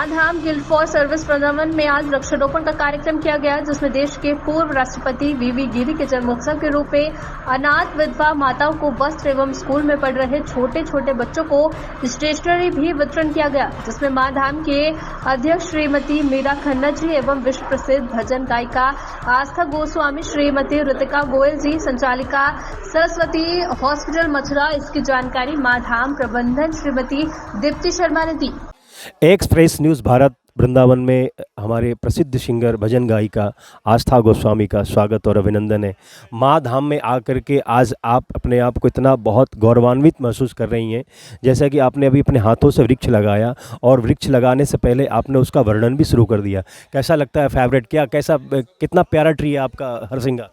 माधाम guild for service Vrindavan में आज वृक्षारोपण का कार्यक्रम किया गया, जिसमें देश के पूर्व राष्ट्रपति वीवी गिरी के जन्मोत्सव के रूप में अनाथ विधवा माताओं को वस्त्र एवं स्कूल में पढ़ रहे छोटे छोटे बच्चों को स्टेशनरी भी वितरण किया गया, जिसमें माधाम के अध्यक्ष श्रीमती मीरा खन्ना जी एवं विश्व प्रसिद्ध भजन गायिका आस्था गोस्वामी, श्रीमती ऋतिका गोयल जी, संचालिका सरस्वती हॉस्पिटल मथुरा, इसकी जानकारी माधाम प्रबंधन श्रीमती दीप्ति शर्मा ने दी। एक्सप्रेस न्यूज़ भारत वृंदावन में हमारे प्रसिद्ध सिंगर भजन गायिका आस्था गोस्वामी का स्वागत और अभिनंदन है। माँ धाम में आकर के आज आप अपने आप को इतना बहुत गौरवान्वित महसूस कर रही हैं, जैसा कि आपने अभी अपने हाथों से वृक्ष लगाया और वृक्ष लगाने से पहले आपने उसका वर्णन भी शुरू कर दिया। कैसा लगता है? फेवरेट कैसा कितना प्यारा ट्री है आपका हरसिंगार?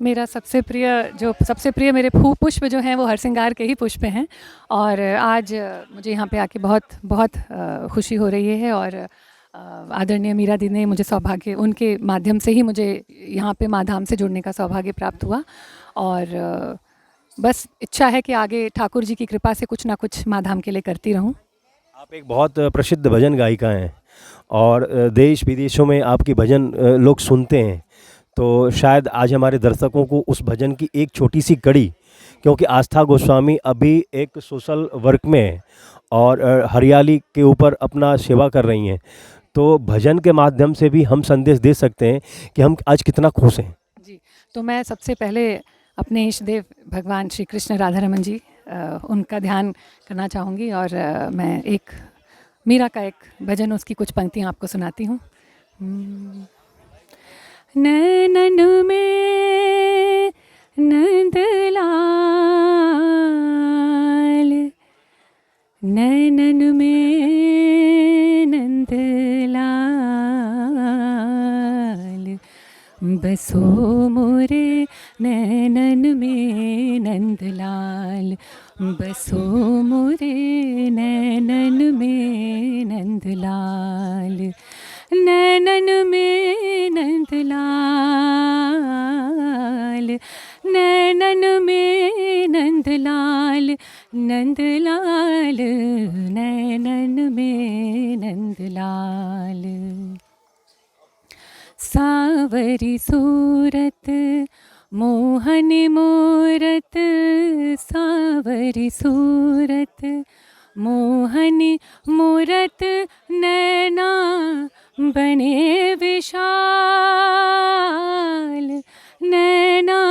मेरा सबसे प्रिय मेरे पुष्प जो हैं वो हरसिंगार के ही पुष्प हैं। और आज मुझे यहाँ पे आके बहुत खुशी हो रही है। और आदरणीय मीरा दी ने मुझे सौभाग्य, उनके माध्यम से ही मुझे यहाँ पे माँ धाम से जुड़ने का सौभाग्य प्राप्त हुआ। और बस इच्छा है कि आगे ठाकुर जी की कृपा से कुछ ना कुछ माँ धाम के लिए करती रहूँ। आप एक बहुत प्रसिद्ध भजन गायिका हैं और देश विदेशों में आपकी भजन लोग सुनते हैं, तो शायद आज हमारे दर्शकों को उस भजन की एक छोटी सी कड़ी, क्योंकि आस्था गोस्वामी अभी एक सोशल वर्क में है और हरियाली के ऊपर अपना सेवा कर रही हैं, तो भजन के माध्यम से भी हम संदेश दे सकते हैं कि हम आज कितना खुश हैं। जी, तो मैं सबसे पहले अपने इष्ट देव भगवान श्री कृष्ण राधा रमन जी, उनका ध्यान करना चाहूँगी। और मैं एक मीरा का एक भजन, उसकी कुछ पंक्तियाँ आपको सुनाती हूँ। नैनन में नंदलाल, नैनन में नंदलाल, बसो मोरे नैनन में नंदलाल, बसो मोरे नैनन में नंदलाल, नैनन में नंदलाल, नैनन में नंदलाल, नंदलाल, नैनन में नंदलाल, सावरी सूरत मोहनी मूरत, सावरी सूरत मोहनी मूरत, नैना बने विशाल, नैना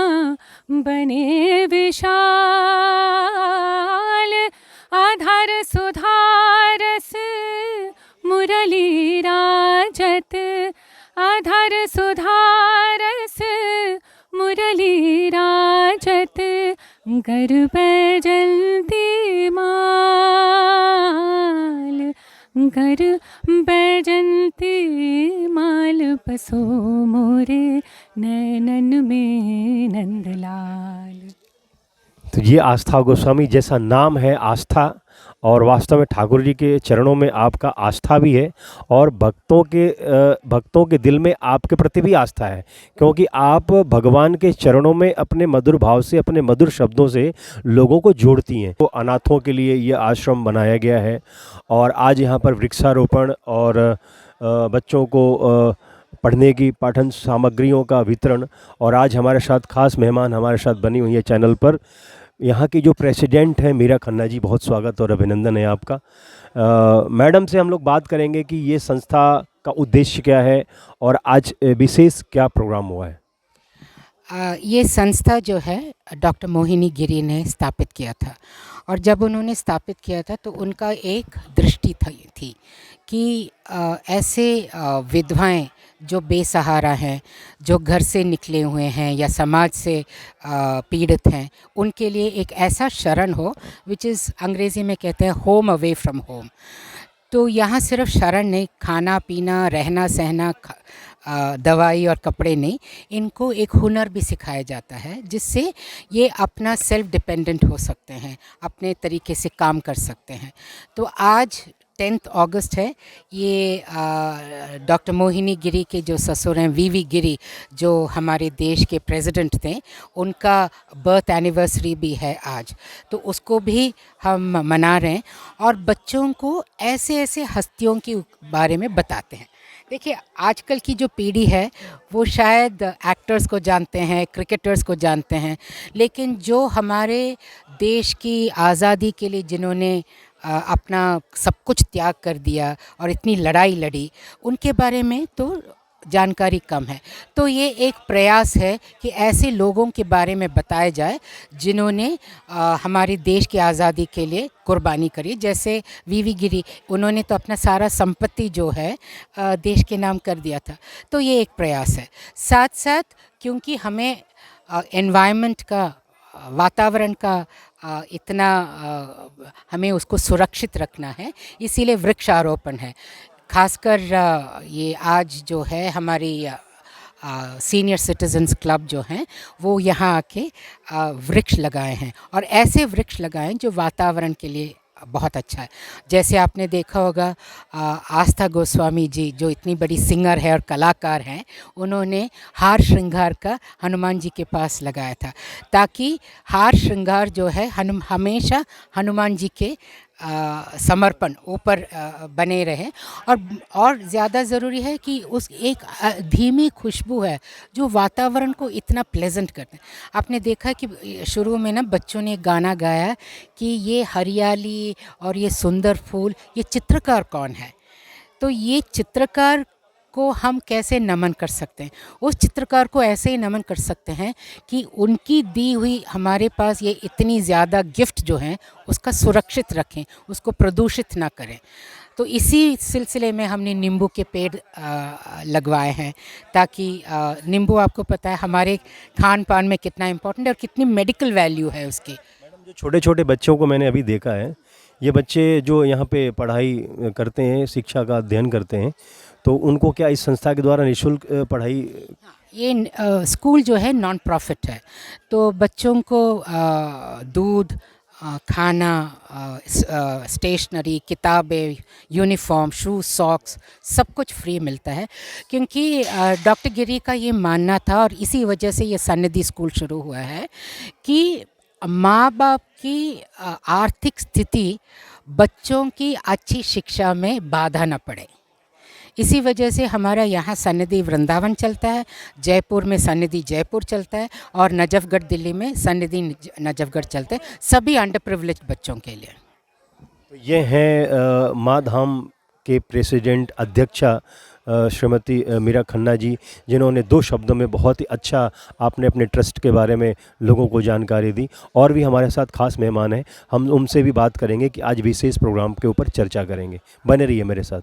बने विशाल, आधार सुधारस मुरली राजत, आधार सुधारस मुरली राजत, गर्भ जल्दी माल, घर बैजंती माल, बसो मोरे नैनन में नंदलाल। तो ये आस्था गोस्वामी जैसा नाम है, आस्था, और वास्तव में ठाकुर जी के चरणों में आपका आस्था भी है और भक्तों के दिल में आपके प्रति भी आस्था है, क्योंकि आप भगवान के चरणों में अपने मधुर भाव से, अपने मधुर शब्दों से लोगों को जोड़ती हैं। तो अनाथों के लिए ये आश्रम बनाया गया है और आज यहाँ पर वृक्षारोपण और बच्चों को पढ़ने की पाठन सामग्रियों का वितरण, और आज हमारे साथ खास मेहमान हमारे साथ बनी हुई है चैनल पर यहाँ की जो प्रेसिडेंट है मीरा खन्ना जी। बहुत स्वागत और अभिनंदन है आपका। मैडम से हम लोग बात करेंगे कि ये संस्था का उद्देश्य क्या है और आज विशेष क्या प्रोग्राम हुआ है। ये संस्था जो है डॉक्टर मोहिनी गिरी ने स्थापित किया था, और जब उन्होंने स्थापित किया था तो उनका एक दृष्टि थी कि ऐसे विधवाएं जो बेसहारा हैं, जो घर से निकले हुए हैं या समाज से पीड़ित हैं, उनके लिए एक ऐसा शरण हो विच इज़ अंग्रेज़ी में कहते हैं होम अवे फ्रॉम होम। तो यहाँ सिर्फ शरण नहीं, खाना पीना, रहना सहना, दवाई और कपड़े नहीं, इनको एक हुनर भी सिखाया जाता है जिससे ये अपना सेल्फ डिपेंडेंट हो सकते हैं, अपने तरीके से काम कर सकते हैं। तो आज 10 अगस्त है। ये डॉक्टर मोहिनी गिरी के जो ससुर हैं वीवी गिरी, जो हमारे देश के प्रेसिडेंट थे, उनका बर्थ एनिवर्सरी भी है आज, तो उसको भी हम मना रहे हैं और बच्चों को ऐसे ऐसे हस्तियों के बारे में बताते हैं। देखिए, आजकल की जो पीढ़ी है वो शायद एक्टर्स को जानते हैं, क्रिकेटर्स को जानते हैं, लेकिन जो हमारे देश की आज़ादी के लिए जिन्होंने अपना सब कुछ त्याग कर दिया और इतनी लड़ाई लड़ी, उनके बारे में तो जानकारी कम है। तो ये एक प्रयास है कि ऐसे लोगों के बारे में बताया जाए जिन्होंने हमारे देश की आज़ादी के लिए कुर्बानी करी। जैसे वीवी गिरी, उन्होंने तो अपना सारा संपत्ति जो है देश के नाम कर दिया था। तो ये एक प्रयास है। साथ साथ क्योंकि हमें एनवायरनमेंट का, वातावरण का इतना हमें उसको सुरक्षित रखना है, इसीलिए वृक्षारोपण है। खासकर ये आज जो है हमारी सीनियर सिटीजन्स क्लब जो हैं वो यहाँ आके वृक्ष लगाए हैं, और ऐसे वृक्ष लगाएं जो वातावरण के लिए बहुत अच्छा है। जैसे आपने देखा होगा आस्था गोस्वामी जी, जो इतनी बड़ी सिंगर है और कलाकार हैं, उन्होंने हार श्रृंगार का हनुमान जी के पास लगाया था, ताकि हार श्रृंगार जो है हमेशा हनुमान जी के समर्पण ऊपर बने रहे। और ज़्यादा ज़रूरी है कि उस एक धीमी खुशबू है जो वातावरण को इतना प्लेजेंट करते हैं। आपने देखा कि शुरू में ना बच्चों ने गाना गाया कि ये हरियाली और ये सुंदर फूल, ये चित्रकार कौन है। तो ये चित्रकार को हम कैसे नमन कर सकते हैं? उस चित्रकार को ऐसे ही नमन कर सकते हैं कि उनकी दी हुई हमारे पास ये इतनी ज़्यादा गिफ्ट जो हैं उसका सुरक्षित रखें, उसको प्रदूषित ना करें। तो इसी सिलसिले में हमने नींबू के पेड़ लगवाए हैं, ताकि नींबू आपको पता है हमारे खान पान में कितना इम्पोर्टेंट है और कितनी मेडिकल वैल्यू है उसकी। मैडम, जो छोटे छोटे बच्चों को मैंने अभी देखा है, ये बच्चे जो यहाँ पे पढ़ाई करते हैं, शिक्षा का अध्ययन करते हैं, तो उनको क्या इस संस्था के द्वारा निःशुल्क पढ़ाई? ये स्कूल जो है नॉन प्रॉफिट है, तो बच्चों को दूध, खाना, स्टेशनरी, किताबें, यूनिफॉर्म, शूज़, सॉक्स सब कुछ फ्री मिलता है। क्योंकि डॉक्टर गिरी का ये मानना था, और इसी वजह से ये सन्निधि स्कूल शुरू हुआ है, कि माँ बाप की आर्थिक स्थिति बच्चों की अच्छी शिक्षा में बाधा न पड़े। इसी वजह से हमारा यहाँ सन्निधि वृंदावन चलता है, जयपुर में सन्निधि जयपुर चलता है, और नजफगढ़ दिल्ली में सन्निधि नजफगढ़ चलते हैं, सभी अंडर प्रिविलेज्ड बच्चों के लिए। तो ये हैं माँ धाम के प्रेसिडेंट अध्यक्षा श्रीमती मीरा खन्ना जी, जिन्होंने 2 शब्दों में बहुत ही अच्छा आपने अपने ट्रस्ट के बारे में लोगों को जानकारी दी। और भी हमारे साथ खास मेहमान हैं, हम उनसे भी बात करेंगे कि आज विशेष प्रोग्राम के ऊपर चर्चा करेंगे। बने रहिए मेरे साथ।